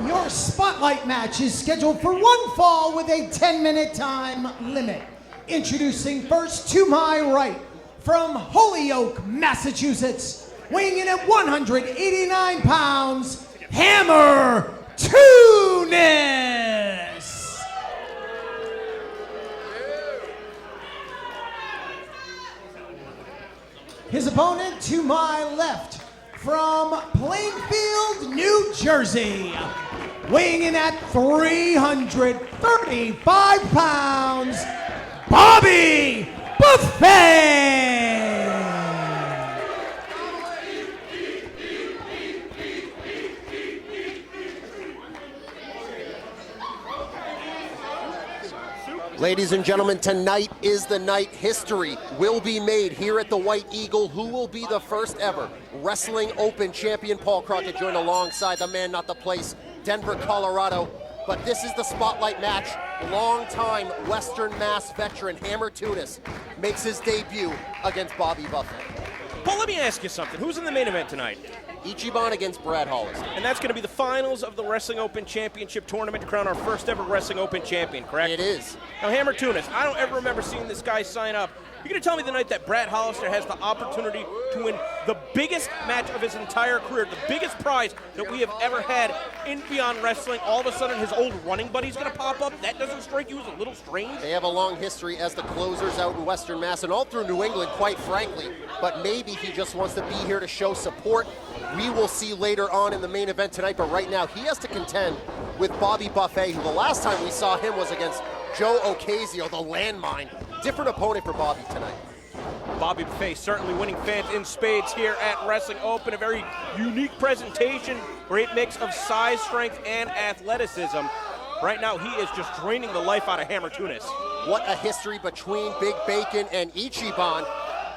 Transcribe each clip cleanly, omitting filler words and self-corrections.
Your spotlight match is scheduled for one fall with a 10-minute time limit. Introducing first to my right, from Holyoke, Massachusetts, weighing in at 189 pounds, Hammer Tunis. His opponent to my left, from Plainfield, New Jersey, weighing in at 335 pounds, Bobby Buffet. Ladies and gentlemen, tonight is the night. History will be made here at the White Eagle. Who will be the first ever Wrestling Open champion? Paul Crockett joined alongside the man, not the place, Denver, Colorado. But this is the spotlight match. Longtime Western Mass veteran Hammer Tunis makes his debut against Bobby Buffet. Paul, let me ask you something. Who's in the main event tonight? Ichiban against Brad Hollister. And that's going to be the finals of the Wrestling Open Championship Tournament to crown our first ever Wrestling Open champion, correct? It is. Now, Hammer Tunis, I don't ever remember seeing this guy sign up. You're going to tell me tonight that Brad Hollister has the opportunity to win the biggest match of his entire career, the biggest prize that we have ever had in Beyond Wrestling. All of a sudden, his old running buddy's going to pop up? That doesn't strike you as a little strange? They have a long history as the closers out in Western Mass and all through New England, quite frankly. But maybe he just wants to be here to show support. We will see later on in the main event tonight, but right now he has to contend with Bobby Buffet, who the last time we saw him was against Joe Ocasio, the landmine. Different opponent for Bobby tonight. Bobby Buffet certainly winning fans in spades here at Wrestling Open. A very unique presentation, great mix of size, strength, and athleticism. Right now, he is just draining the life out of Hammer Tunis. What a history between Big Bacon and Ichiban,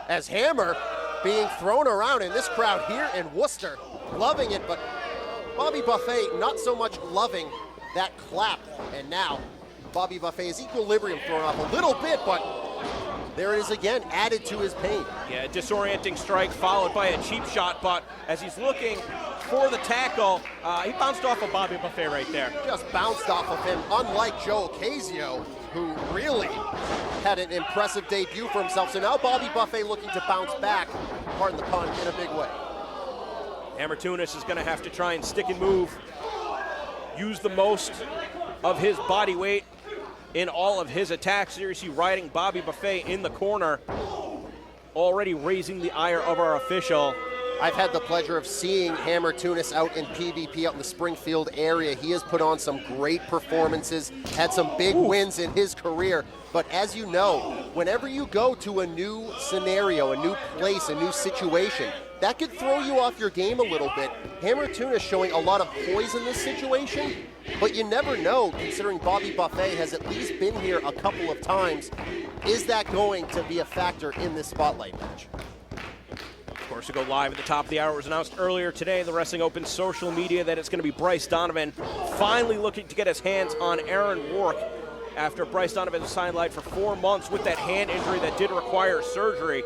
as Hammer being thrown around in this crowd here in Worcester, loving it, but Bobby Buffet not so much loving that clap. And now Bobby Buffet's equilibrium thrown off a little bit, but there it is again, added to his pain. Yeah, disorienting strike followed by a cheap shot, but as he's looking for the tackle, he bounced off of Bobby Buffet right there. Just bounced off of him, unlike Joe Ocasio, who really had an impressive debut for himself. So now Bobby Buffet looking to bounce back, pardon the pun, in a big way. Hammer Tunis is going to have to try and stick and move, use the most of his body weight in all of his attacks. Here you see riding Bobby Buffet in the corner, already raising the ire of our official. I've had the pleasure of seeing Hammer Tunis out in PvP out in the Springfield area. He has put on some great performances, had some big wins in his career. But as you know, whenever you go to a new scenario, a new place, a new situation, that could throw you off your game a little bit. Hammer Tunis showing a lot of poise in this situation, but you never know, considering Bobby Buffet has at least been here a couple of times. Is that going to be a factor in this spotlight match? Of course, to go live at the top of the hour, it was announced earlier today in the Wrestling Open social media that it's going to be Bryce Donovan finally looking to get his hands on Aaron Rourke after Bryce Donovan was sidelined for 4 months with that hand injury that did require surgery.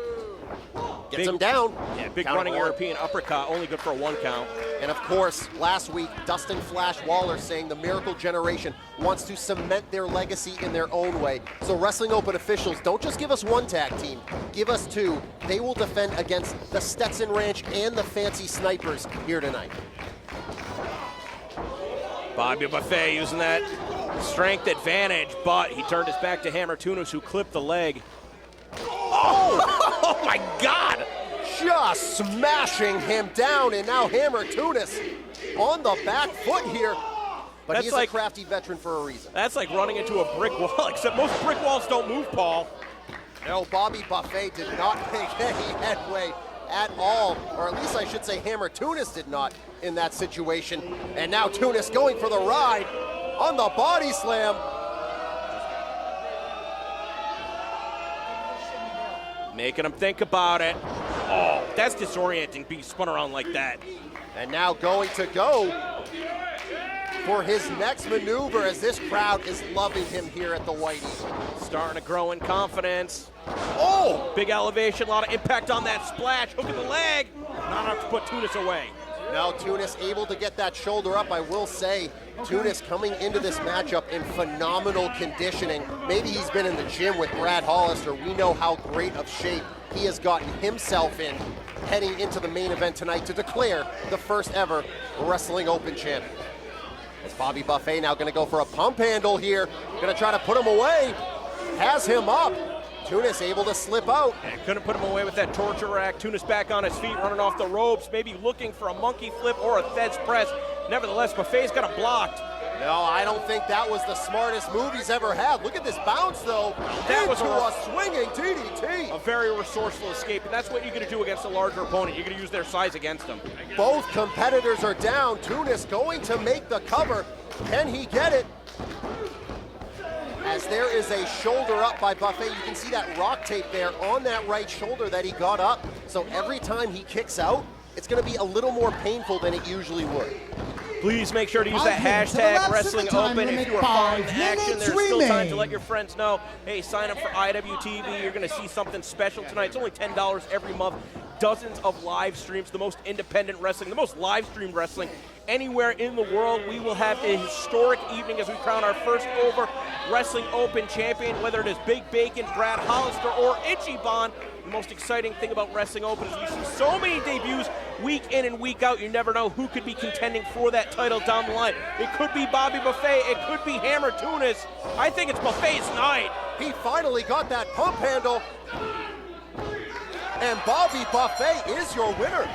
Gets him down. Yeah, big Count running one. European uppercut, only good for a 1 count. And of course, last week, Dustin Flash Waller saying the Miracle Generation wants to cement their legacy in their own way. So Wrestling Open officials, don't just give us 1 tag team, give us 2. They will defend against the Stetson Ranch and the Fancy Snipers here tonight. Bobby Buffet using that strength advantage, but he turned his back to Hammer Tunis, who clipped the leg. Oh my God! Just smashing him down, and now Hammer Tunis on the back foot here. But That's he's like a crafty veteran for a reason. That's like running into a brick wall, except most brick walls don't move, Paul. No, Bobby Buffet did not make any headway at all, or at least I should say Hammer Tunis did not in that situation. And now Tunis going for the ride on the body slam. Making him think about it. Oh, that's disorienting, being spun around like that. And now going to go for his next maneuver, as this crowd is loving him here at the White Eagle. Starting to grow in confidence. Oh, big elevation, a lot of impact on that splash. Hook in the leg. Not enough to put Tunis away. Now Tunis able to get that shoulder up. I will say, Tunis coming into this matchup in phenomenal conditioning. Maybe he's been in the gym with Brad Hollister. We know how great of shape he has gotten himself in heading into the main event tonight to declare the first ever Wrestling Open champion. As Bobby Buffet now gonna go for a pump handle here. Gonna try to put him away. Has him up. Tunis able to slip out. Yeah, couldn't put him away with that torture rack. Tunis back on his feet, running off the ropes, maybe looking for a monkey flip or a Thesz press. Nevertheless, Buffet's got him blocked. No, I don't think that was the smartest move he's ever had. Look at this bounce, though. That was a swinging DDT. A very resourceful escape, and that's what you're going to do against a larger opponent. You're going to use their size against them. Both competitors are down. Tunis going to make the cover. Can he get it? As there is a shoulder up by Buffet. You can see that rock tape there on that right shoulder that he got up. So every time he kicks out, it's going to be a little more painful than it usually would. Please make sure to use that hashtag Wrestling Open. If you are following the action, there's still time to let your friends know, hey, sign up for IWTV. You're going to see something special tonight. It's only $10 every month. Dozens of live streams, the most independent wrestling, the most live streamed wrestling anywhere in the world. We will have a historic evening as we crown our first ever Wrestling Open champion, whether it is Big Bacon, Brad Hollister, or Ichiban. The most exciting thing about Wrestling Open is we see so many debuts week in and week out. You never know who could be contending for that title down the line. It could be Bobby Buffet. It could be Hammer Tunis. I think it's Buffet's night. He finally got that pump handle. And Bobby Buffet is your winner.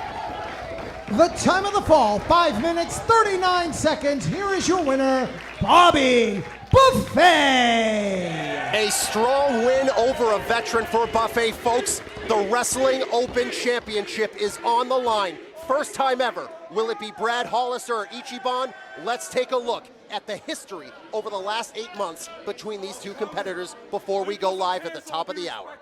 The time of the fall, 5 minutes, 39 seconds. Here is your winner, Bobby Buffet. A strong win over a veteran for Buffet, folks. The Wrestling Open Championship is on the line. First time ever. Will it be Brad Hollister or Ichiban? Let's take a look at the history over the last 8 months between these two competitors before we go live at the top of the hour.